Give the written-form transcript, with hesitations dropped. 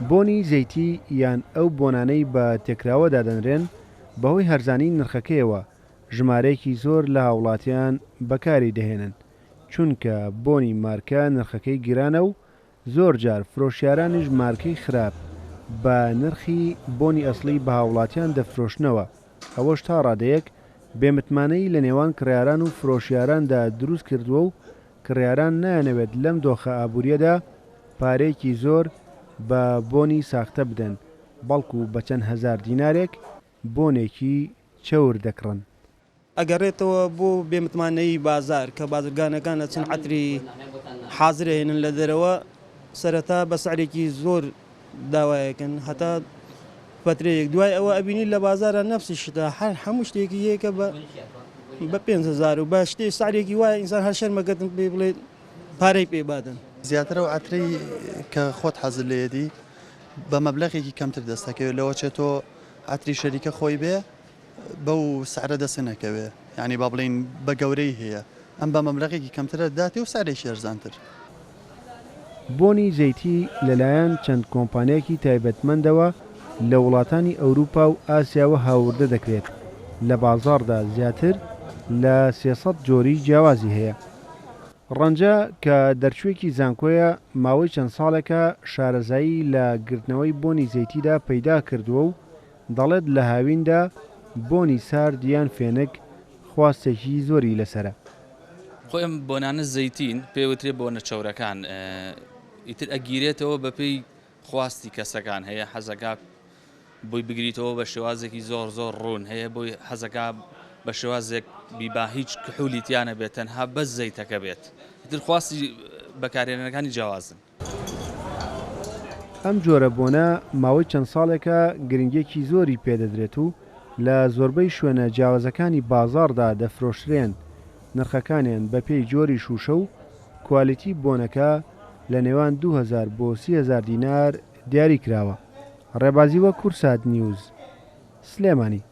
بۆنی زەیتی یان ئەو بۆنانەی بە تێکراوە دادەنرێن بەهۆی هەرزانی نرخەکەیەوە ژمارەیەکی زۆر لە هاوڵاتیان بەکاری دەهێنن چونکە بۆنی مارکە نرخەکەی گرانە و زۆر جار فرۆشیارانیش مارکەی خراپ بە نرخی بۆنی ئەسڵی بە هاوڵاتیان دەفرۆشنەوە ئەوەش تا ڕادەیەک بێمتمانەی لە نێوان کڕیاران و فرۆشیاراندا دروست کردووە و کڕیاران نایانەوێت لەم دۆخە ئابوووریەدا پارەیەکی زۆر بە بۆنی ساختە بدەن بەڵکو بە چەند هەزار دینارێک بۆنێکی چەور دەکڕن. ئەگەڕێتەوە بۆ بێمتمانەی بازار کە بازرگانەکانە چەند عەتری حازرهێنن لە دەرەوە سەرەتا بە سعرێکی زۆر داوایەکەن هەتا فترەیەک دوای ئەوە ئەبینی لە بازارە نەفسی شتە هەموو شتێکی یەکە بە 5,000 و بە شتێ سعرێکی وایە ئینسان هەر شەرمەکەتم پێ بڵێت پارەی پێبادن زیاترە و عەتری کە خۆت حەزر لێدی بە مەبلەغێکی کەمتر دەستەکەوێت لەوە چێتۆ عەتری شەریکە خۆی بێ بەو سعرە دەست نەکەوێ یعنی با بڵین بە گەورەی هەیە ئەم بە مەبلەغێکی کەمترە داتی و سعرێکی ئەرزانتر. بۆنی زەیتی لەلایەن چەند کۆمپانیایەکی تایبەتمەندەوە لە وڵاتانی ئەوروپا و ئاسیاوە هاوردە دەکرێت لە بازاڕدا زیاتر لە 300 جۆری جیاوازی هەیە. ڕەنجە کە دەرچوویەکی زانکۆیە ماوەی چەند ساڵێکە شارەزایی لە گرتنەوەی بۆنی زەیتیدا پەیدا کردووە و دەڵێت لە هاویندا بۆنی سارد یان فێنک خواستێکی زۆری لەسرە. خۆی ئەم بۆنانە زەیتین پێوترێ بۆ نەچەورەکان ئیتر ئەگیرێتەوە بەپێی خواستی کەسەکان هەیە حەزەکە بۆی بگریتەوە بە شێوازێکی زۆر زۆر ڕوون هەیە بۆی حەزەکە بە شێوازێک بیبا هیچ کحولیتیانە بێت تەنها بەس زەیتەکە بێت ئیتر خواستی بەکارهێنەکانی جیاوازن. ئەم جۆرە بۆنە ماوەی چەند ساڵێکە گرنگێکی زۆری پێدەدرێت و لە زۆربەی شوێنە جیاوازەکانی بازاڕدا دەفرۆشرێن نرخەکانیان بە پێی جۆری شوشە و کوالیتی بۆنەکە لە نێوان 2,000 بۆ 30,000 دینار دیاری کراوە. ڕێبازیوە کورسات نیوز سلێمانی.